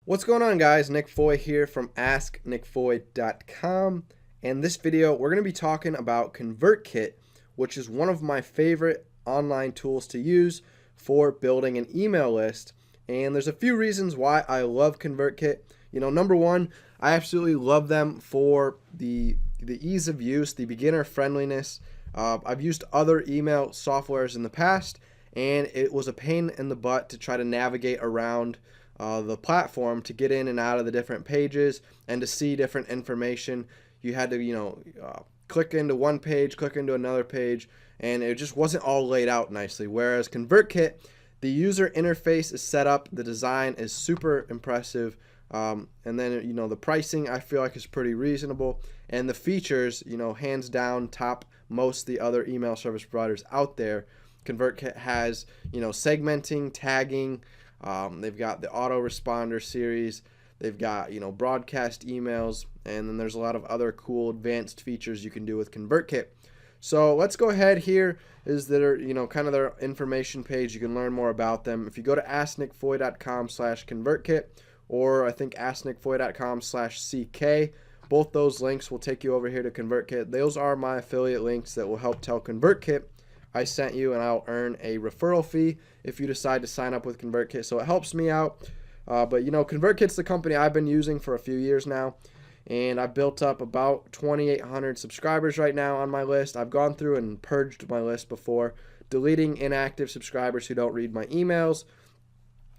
What's going on, guys? Nick Foy here from asknickfoy.com. And this video we're going to be talking about ConvertKit, which is one of my favorite online tools to use for building an email list. And there's a few reasons why I love ConvertKit. Number one, I absolutely love them for the ease of use, the beginner friendliness. I've used other email softwares in the past, and it was a pain in the butt to try to navigate around the platform to get in and out of the different pages and to see different information. You had to, click into one page, click into another page, and it just wasn't all laid out nicely. Whereas ConvertKit, the user interface is set up, the design is super impressive, and then the pricing I feel like is pretty reasonable, and the features, hands down top most the other email service providers out there. ConvertKit has segmenting, tagging. They've got the autoresponder series. They've got broadcast emails, and then there's a lot of other cool advanced features you can do with ConvertKit. So let's go ahead. Here is their kind of their information page. You can learn more about them if you go to asknickfoy.com/convertkit, or I think asknickfoy.com/ck. Both those links will take you over here to ConvertKit. Those are my affiliate links that will help tell ConvertKit I sent you, and I'll earn a referral fee if you decide to sign up with ConvertKit. So it helps me out. But ConvertKit's the company I've been using for a few years now, and I've built up about 2,800 subscribers right now on my list. I've gone through and purged my list before, deleting inactive subscribers who don't read my emails.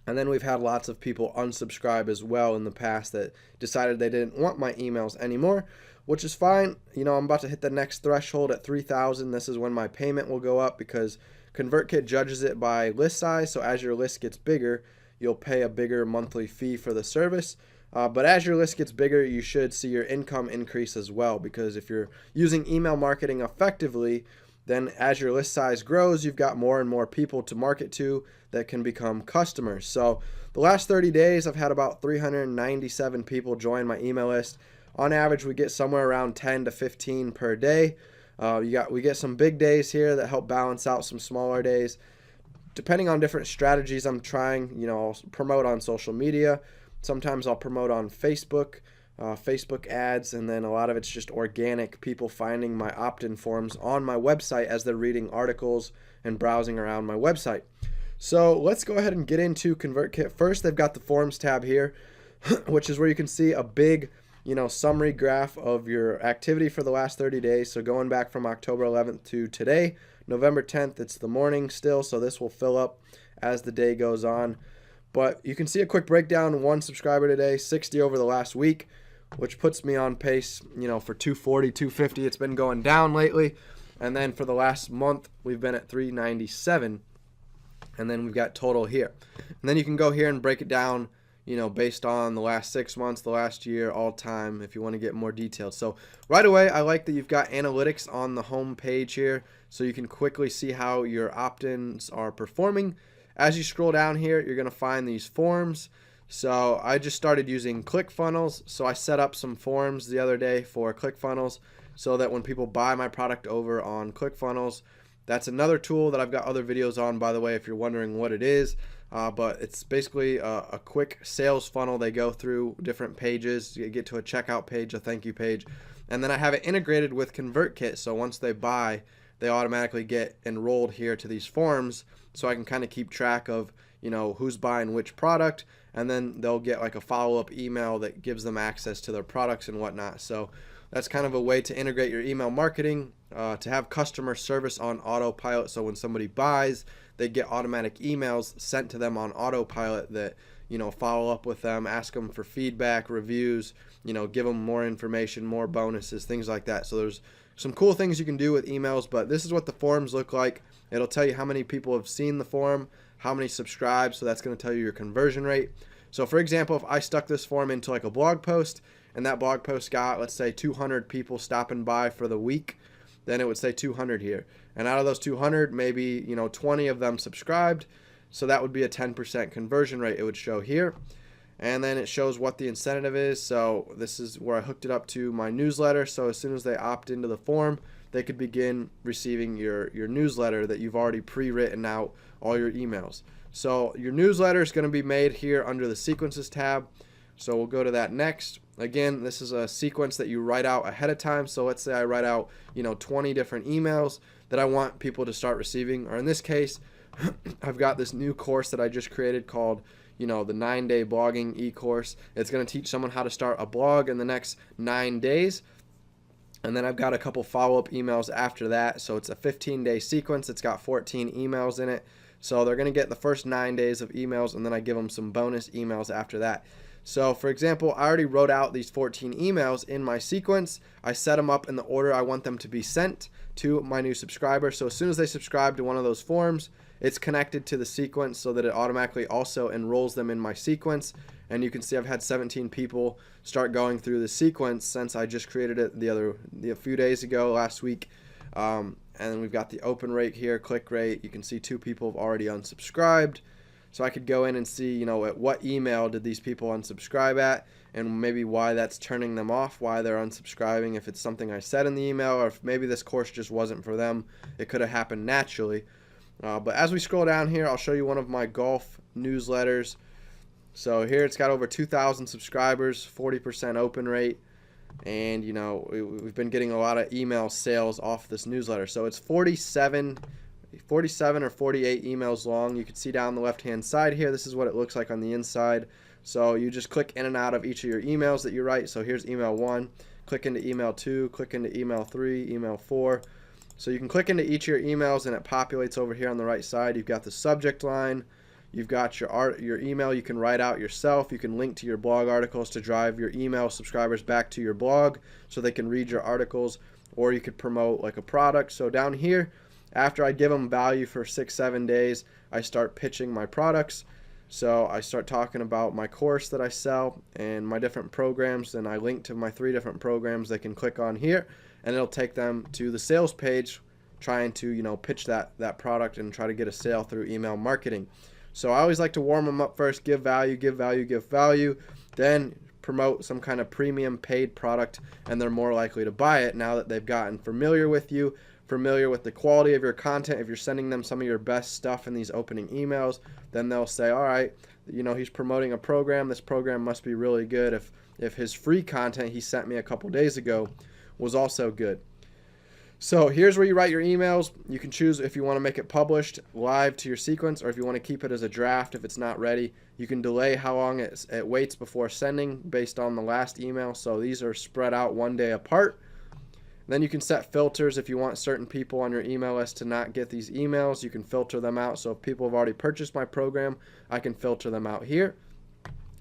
And then we've had lots of people unsubscribe as well in the past that decided they didn't want my emails anymore, which is fine. I'm about to hit the next threshold at 3,000. This is when my payment will go up, because ConvertKit judges it by list size. So as your list gets bigger, you'll pay a bigger monthly fee for the service. But as your list gets bigger, you should see your income increase as well, because if you're using email marketing effectively, then as your list size grows, you've got more and more people to market to that can become customers. So the last 30 days, I've had about 397 people join my email list. On average, we get somewhere around 10 to 15 per day. We get some big days here that help balance out some smaller days. Depending on different strategies I'm trying, I'll promote on social media. Sometimes I'll promote on Facebook ads, and then a lot of it's just organic, people finding my opt-in forms on my website as they're reading articles and browsing around my website. So let's go ahead and get into ConvertKit. First, they've got the forms tab here, which is where you can see a big summary graph of your activity for the last 30 days. So going back from October 11th to today, November 10th, it's the morning still, so this will fill up as the day goes on. But you can see a quick breakdown: 1 subscriber today, 60 over the last week, which puts me on pace, for 240, 250. It's been going down lately. And then for the last month, we've been at 397. And then we've got total here. And then you can go here and break it down, based on the last 6 months, the last year, all time, if you want to get more detailed. So right away, I like that you've got analytics on the home page here, so you can quickly see how your opt-ins are performing. As you scroll down here, you're going to find these forms. So I just started using ClickFunnels. So I set up some forms the other day for ClickFunnels so that when people buy my product over on ClickFunnels, that's another tool that I've got other videos on, by the way, if you're wondering what it is. But it's basically a quick sales funnel. They go through different pages. You get to a checkout page, a thank you page, and then I have it integrated with ConvertKit. So once they buy, they automatically get enrolled here to these forms, so I can kind of keep track of who's buying which product, and then they'll get like a follow-up email that gives them access to their products and whatnot. So that's kind of a way to integrate your email marketing, to have customer service on autopilot. So when somebody buys, they get automatic emails sent to them on autopilot that follow up with them, ask them for feedback, reviews, give them more information, more bonuses, things like that. So there's some cool things you can do with emails, but this is what the forms look like. It'll tell you how many people have seen the form, how many subscribe, so that's going to tell you your conversion rate. So for example, if I stuck this form into like a blog post, and that blog post got, let's say, 200 people stopping by for the week, then it would say 200 here. And out of those 200, maybe 20 of them subscribed, so that would be a 10% conversion rate it would show here. And then it shows what the incentive is. So this is where I hooked it up to my newsletter. So as soon as they opt into the form, they could begin receiving your newsletter that you've already pre-written out all your emails. So your newsletter is going to be made here under the sequences tab. So we'll go to that next. Again, this is a sequence that you write out ahead of time. So let's say I write out, 20 different emails that I want people to start receiving. Or in this case, I've got this new course that I just created called, the 9-day blogging e-course. It's going to teach someone how to start a blog in the next 9 days. And then I've got a couple follow-up emails after that. So it's a 15-day sequence. It's got 14 emails in it. So they're going to get the first 9 days of emails, and then I give them some bonus emails after that. So for example, I already wrote out these 14 emails in my sequence. I set them up in the order I want them to be sent to my new subscriber. So as soon as they subscribe to one of those forms, it's connected to the sequence so that it automatically also enrolls them in my sequence. And you can see I've had 17 people start going through the sequence since I just created it a few days ago, last week. And then we've got the open rate here, click rate. You can see 2 people have already unsubscribed. So I could go in and see, at what email did these people unsubscribe at, and maybe why that's turning them off, why they're unsubscribing, if it's something I said in the email, or if maybe this course just wasn't for them. It could have happened naturally. But as we scroll down here, I'll show you one of my golf newsletters. So here it's got over 2,000 subscribers, 40% open rate. And, we've been getting a lot of email sales off this newsletter. So it's 47 or 48 emails long. You can see down the left-hand side here, this is what it looks like on the inside. So you just click in and out of each of your emails that you write. So here's email 1, click into email 2, click into email 3, email 4. So you can click into each of your emails and it populates over here on the right side. You've got the subject line. You've got your email you can write out yourself. You can link to your blog articles to drive your email subscribers back to your blog so they can read your articles, or you could promote like a product. So down here, after I give them value for 6-7 days, I start pitching my products. So I start talking about my course that I sell and my different programs, and I link to my 3 different programs. They can click on here and it'll take them to the sales page trying to, pitch that product and try to get a sale through email marketing. So I always like to warm them up first, give value, then promote some kind of premium paid product, and they're more likely to buy it now that they've gotten familiar with you, familiar with the quality of your content. If you're sending them some of your best stuff in these opening emails, then they'll say, all right, he's promoting a program. This program must be really good if his free content he sent me a couple days ago was also good. So here's where you write your emails. You can choose if you want to make it published live to your sequence, or if you want to keep it as a draft if it's not ready. You can delay how long it waits before sending based on the last email. So these are spread out 1 day apart. Then you can set filters if you want certain people on your email list to not get these emails. You can filter them out. So if people have already purchased my program, I can filter them out here.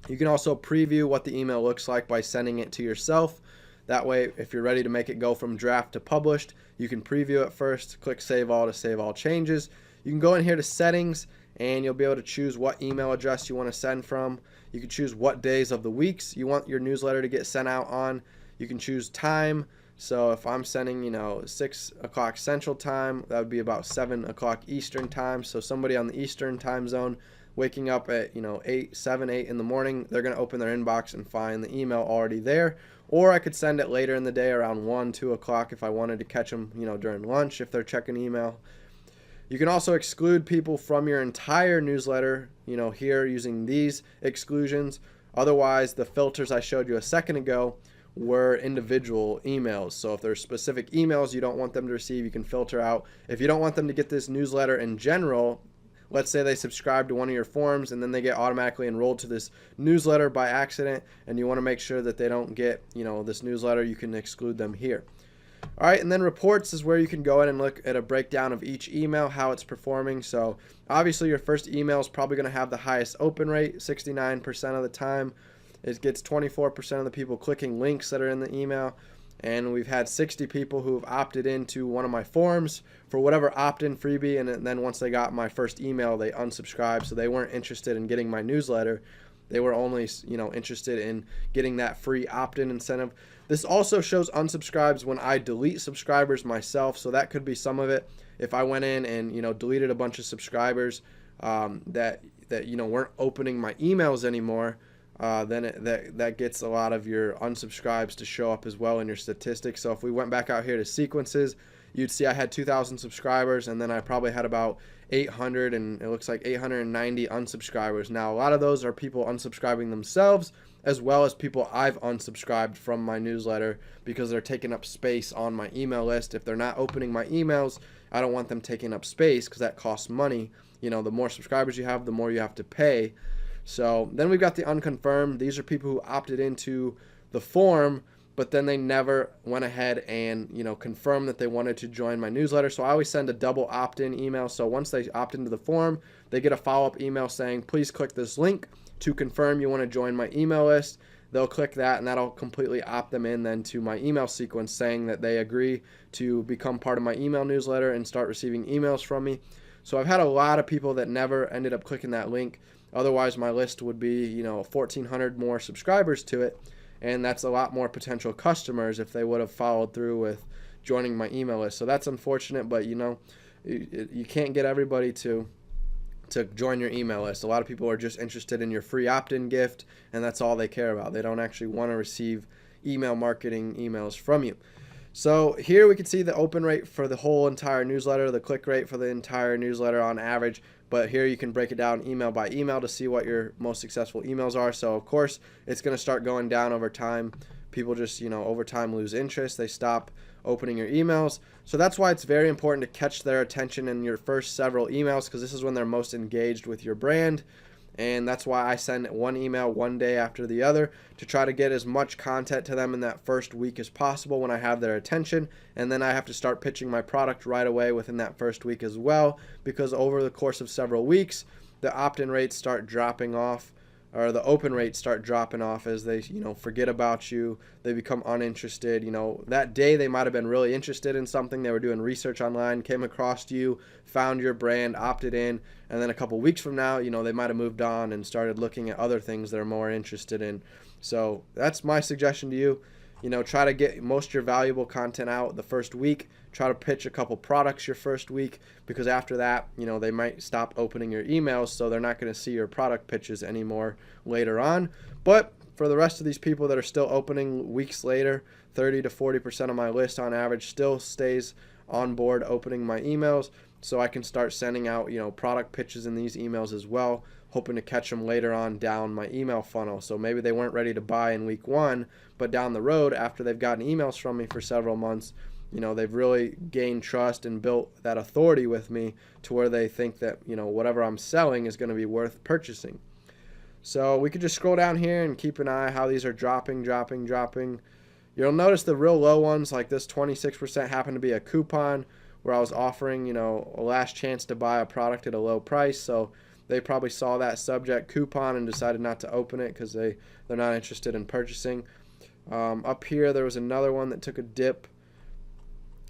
You can also preview what the email looks like by sending it to yourself. That way, if you're ready to make it go from draft to published, you can preview it first, click Save All to save all changes. You can go in here to Settings, and you'll be able to choose what email address you want to send from. You can choose what days of the weeks you want your newsletter to get sent out on. You can choose time. So if I'm sending, 6 o'clock Central Time, that would be about 7 o'clock Eastern Time. So somebody on the Eastern Time zone waking up at, 7, 8 in the morning, they're going to open their inbox and find the email already there. Or I could send it later in the day around 1, 2 o'clock if I wanted to catch them, during lunch if they're checking email. You can also exclude people from your entire newsletter, here using these exclusions. Otherwise, the filters I showed you a second ago were individual emails. So if there's specific emails you don't want them to receive, you can filter out. If you don't want them to get this newsletter in general, let's say they subscribe to one of your forums and then they get automatically enrolled to this newsletter by accident, and you want to make sure that they don't get, this newsletter, you can exclude them here. All right, and then reports is where you can go in and look at a breakdown of each email, how it's performing. So obviously your first email is probably going to have the highest open rate, 69% of the time. It gets 24% of the people clicking links that are in the email. And we've had 60 people who have opted into one of my forums for whatever opt-in freebie, and then once they got my first email, they unsubscribed, so they weren't interested in getting my newsletter. They were only, interested in getting that free opt-in incentive. This also shows unsubscribes when I delete subscribers myself, so that could be some of it. If I went in and, deleted a bunch of subscribers that weren't opening my emails anymore, then that gets a lot of your unsubscribes to show up as well in your statistics. So if we went back out here to sequences, you'd see I had 2,000 subscribers, and then I probably had about 800, and it looks like 890 unsubscribers. Now, a lot of those are people unsubscribing themselves as well as people I've unsubscribed from my newsletter because they're taking up space on my email list. If they're not opening my emails, I don't want them taking up space because that costs money. You know, the more subscribers you have, the more you have to pay. So then we've got the unconfirmed. These are people who opted into the form, but then they never went ahead and, you know, confirmed that they wanted to join my newsletter. So I always send a double opt-in email. So once they opt into the form, they get a follow-up email saying, please click this link to confirm you want to join my email list. They'll click that, and that'll completely opt them in then to my email sequence saying that they agree to become part of my email newsletter and start receiving emails from me. So I've had a lot of people that never ended up clicking that link. Otherwise, my list would be, you know, 1,400 more subscribers to it. And that's a lot more potential customers if they would have followed through with joining my email list. So that's unfortunate, but, you know, you can't get everybody to join your email list. A lot of people are just interested in your free opt-in gift, and that's all they care about. They don't actually want to receive email marketing emails from you. So here we can see the open rate for the whole entire newsletter, the click rate for the entire newsletter on average. But here you can break it down email by email to see what your most successful emails are. So of course, it's going to start going down over time. People just, you know, over time lose interest. They stop opening your emails. So that's why it's very important to catch their attention in your first several emails, because this is when they're most engaged with your brand. And that's why I send one email one day after the other to try to get as much content to them in that first week as possible when I have their attention. And then I have to start pitching my product right away within that first week as well, because over the course of several weeks, the opt-in rates start dropping off, or the open rates start dropping off as they, you know, forget about you. They become uninterested. You know, that day they might have been really interested in something. They were doing research online, came across you, found your brand, opted in, and then a couple weeks from now, you know, they might have moved on and started looking at other things they're more interested in. So that's my suggestion to you. You know, try to get most of your valuable content out the first week. Try to pitch a couple products your first week, because after that, you know, they might stop opening your emails, so they're not going to see your product pitches anymore later on. But for the rest of these people that are still opening weeks later, 30 to 40% of my list on average still stays on board opening my emails, so I can start sending out, you know, product pitches in these emails as well, hoping to catch them later on down my email funnel. So maybe they weren't ready to buy in week one, but down the road, after they've gotten emails from me for several months, you know, they've really gained trust and built that authority with me to where they think that, you know, whatever I'm selling is going to be worth purchasing. So we could just scroll down here and keep an eye how these are dropping. You'll notice the real low ones, like this 26%, happened to be a coupon where I was offering, you know, a last chance to buy a product at a low price. So they probably saw that subject coupon and decided not to open it because they're not interested in purchasing. Up here, there was another one that took a dip.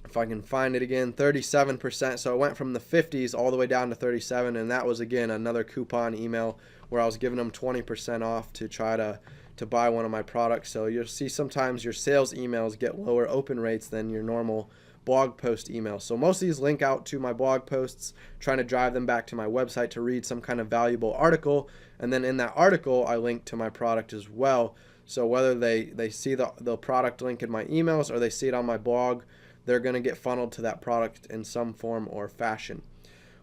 If I can find it again, 37%. So it went from the 50s all the way down to 37, and that was, again, another coupon email where I was giving them 20% off to try to buy one of my products. So you'll see sometimes your sales emails get lower open rates than your normal blog post emails. So most of these link out to my blog posts, trying to drive them back to my website to read some kind of valuable article, and then in that article I link to my product as well. So whether they see the product link in my emails or they see it on my blog, they're going to get funneled to that product in some form or fashion.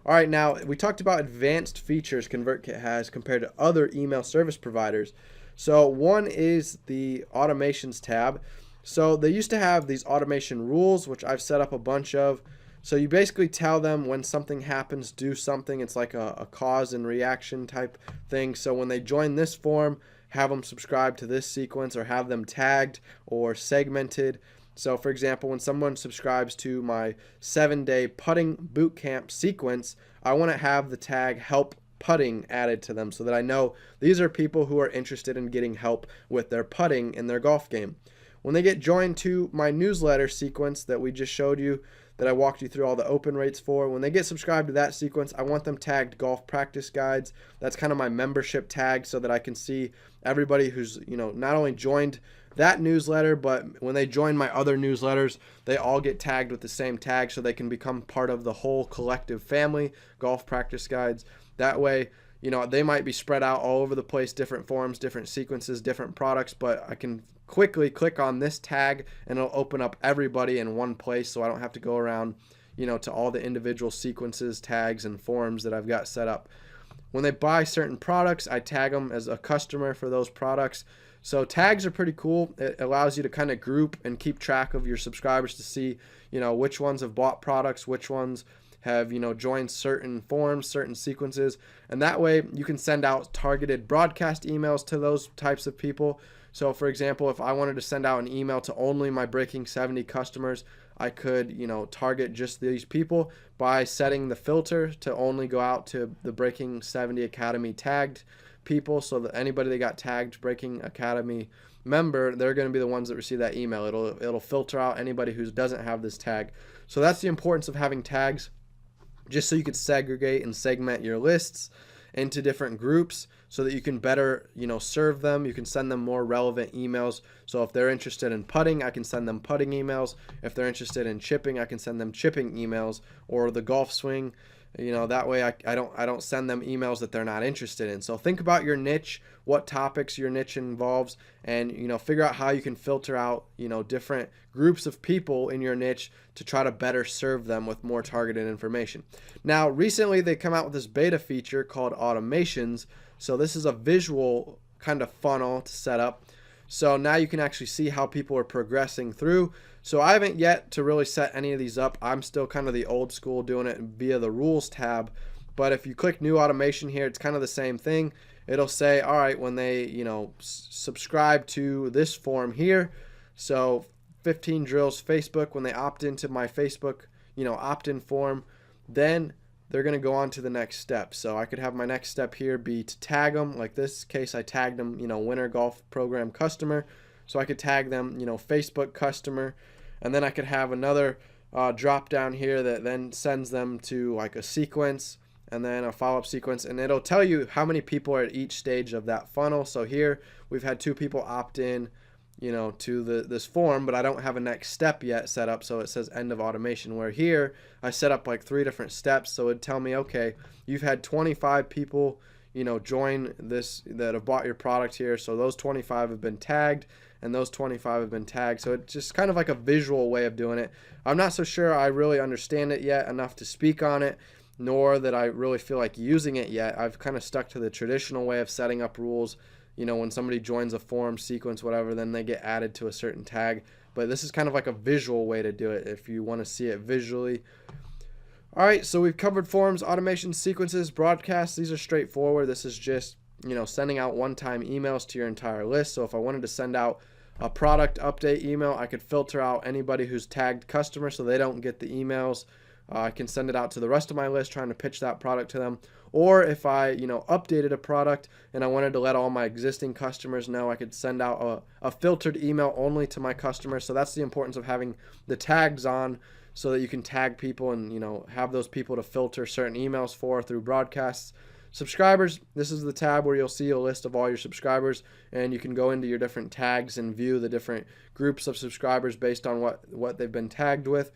All right, now we talked about advanced features ConvertKit has compared to other email service providers. So one is the automations tab. So they used to have these automation rules, which I've set up a bunch of. So you basically tell them when something happens, do something. It's like a cause and reaction type thing. So when they join this form, have them subscribe to this sequence or have them tagged or segmented. So for example, when someone subscribes to my 7-day putting bootcamp sequence, I want to have the tag help putting added to them so that I know these are people who are interested in getting help with their putting in their golf game. When they get joined to my newsletter sequence that we just showed you, that I walked you through all the open rates for, when they get subscribed to that sequence, I want them tagged golf practice guides. That's kind of my membership tag so that I can see everybody who's, you know, not only joined that newsletter, but when they join my other newsletters, they all get tagged with the same tag so they can become part of the whole collective family, golf practice guides. That way, you know, they might be spread out all over the place, different forms, different sequences, different products, but I can quickly click on this tag and it'll open up everybody in one place, so I don't have to go around, you know, to all the individual sequences, tags, and forms that I've got set up. when they buy certain products, I tag them as a customer for those products. So tags are pretty cool. It allows you to kind of group and keep track of your subscribers to see, which ones have bought products, which ones have, joined certain forms, certain sequences. And that way you can send out targeted broadcast emails to those types of people. So for example, if I wanted to send out an email to only my Breaking 70 customers, I could, target just these people by setting the filter to only go out to the Breaking 70 Academy tagged people, so that anybody that got tagged Breaking Academy member, they're going to be the ones that receive that email. It'll filter out anybody who doesn't have this tag. So that's the importance of having tags, just so you could segregate and segment your lists into different groups so that you can better, serve them. You can send them more relevant emails. So if they're interested in putting, I can send them putting emails. If they're interested in chipping, I can send them chipping emails, or the golf swing. That way I don't send them emails that they're not interested in. So think about your niche, what topics your niche involves, and figure out how you can filter out different groups of people in your niche to try to better serve them with more targeted information. Now recently they come out with this beta feature called automations. So this is a visual kind of funnel to set up. So now you can actually see how people are progressing through. So I haven't yet to really set any of these up. I'm still kind of the old school doing it via the rules tab. But if you click new automation here, it's kind of the same thing. It'll say, all right, when they, subscribe to this form here. So 15 drills Facebook, when they opt into my Facebook, opt-in form, then they're going to go on to the next step. So I could have my next step here be to tag them. Like this case, I tagged them, Winter Golf Program customer. So I could tag them, Facebook customer. And then I could have another drop down here that then sends them to like a sequence and then a follow-up sequence. And it'll tell you how many people are at each stage of that funnel. So here we've had 2 people opt in, to this form, but I don't have a next step yet set up. So it says end of automation, where here I set up like 3 different steps. So it'd tell me, okay, you've had 25 people, join this that have bought your product here. So those 25 have been tagged and those 25 have been tagged. So it's just kind of like a visual way of doing it. I'm not so sure I really understand it yet enough to speak on it, nor that I really feel like using it yet. I've kind of stuck to the traditional way of setting up rules. When somebody joins a form, sequence, whatever, then they get added to a certain tag. But this is kind of like a visual way to do it if you want to see it visually. All right, so we've covered forms, automation, sequences, broadcasts. These are straightforward. This is just, sending out one-time emails to your entire list. So if I wanted to send out a product update email, I could filter out anybody who's tagged customer so they don't get the emails. I can send it out to the rest of my list trying to pitch that product to them. Or if I, updated a product and I wanted to let all my existing customers know, I could send out a filtered email only to my customers. So that's the importance of having the tags on so that you can tag people and, have those people to filter certain emails for through broadcasts. Subscribers, this is the tab where you'll see a list of all your subscribers, and you can go into your different tags and view the different groups of subscribers based on what they've been tagged with.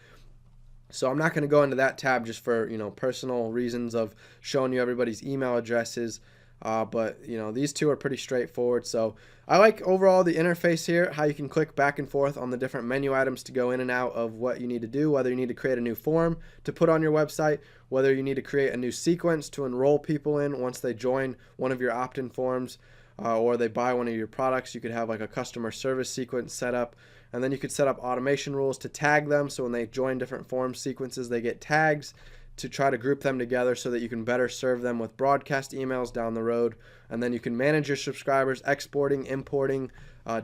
So I'm not going to go into that tab just for, personal reasons of showing you everybody's email addresses. But, these two are pretty straightforward. So I like overall the interface here, how you can click back and forth on the different menu items to go in and out of what you need to do, whether you need to create a new form to put on your website, whether you need to create a new sequence to enroll people in once they join one of your opt-in forms, or they buy one of your products. You could have like a customer service sequence set up. And then you could set up automation rules to tag them. So when they join different form sequences, they get tags to try to group them together so that you can better serve them with broadcast emails down the road. And then you can manage your subscribers, exporting, importing,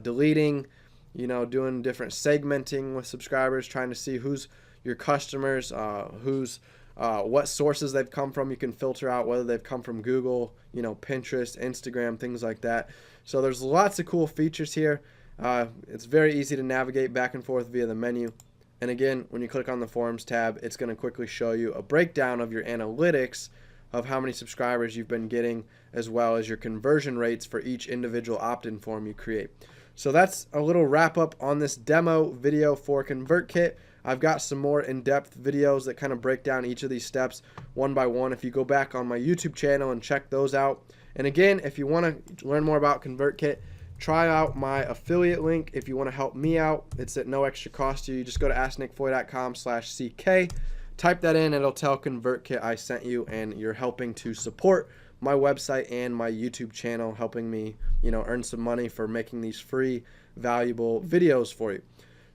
deleting, doing different segmenting with subscribers, trying to see who's your customers, what sources they've come from. You can filter out whether they've come from Google, Pinterest, Instagram, things like that. So there's lots of cool features here. It's very easy to navigate back and forth via the menu. And again, when you click on the forums tab, it's going to quickly show you a breakdown of your analytics of how many subscribers you've been getting, as well as your conversion rates for each individual opt-in form you create. So that's a little wrap up on this demo video for ConvertKit. I've got some more in-depth videos that kind of break down each of these steps one by one. If you go back on my YouTube channel and check those out. And again, if you want to learn more about ConvertKit, try out my affiliate link if you want to help me out. It's at no extra cost to you. You just go to asknickfoy.com/CK. Type that in, it'll tell ConvertKit I sent you, and you're helping to support my website and my YouTube channel, helping me, earn some money for making these free, valuable videos for you.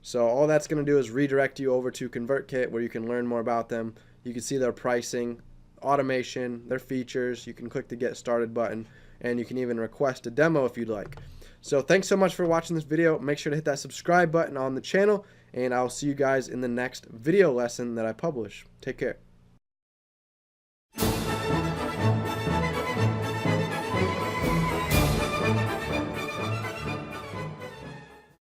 So all that's going to do is redirect you over to ConvertKit, where you can learn more about them. You can see their pricing, automation, their features. You can click the Get Started button, and you can even request a demo if you'd like. So thanks so much for watching this video. Make sure to hit that subscribe button on the channel, and I'll see you guys in the next video lesson that I publish. Take care.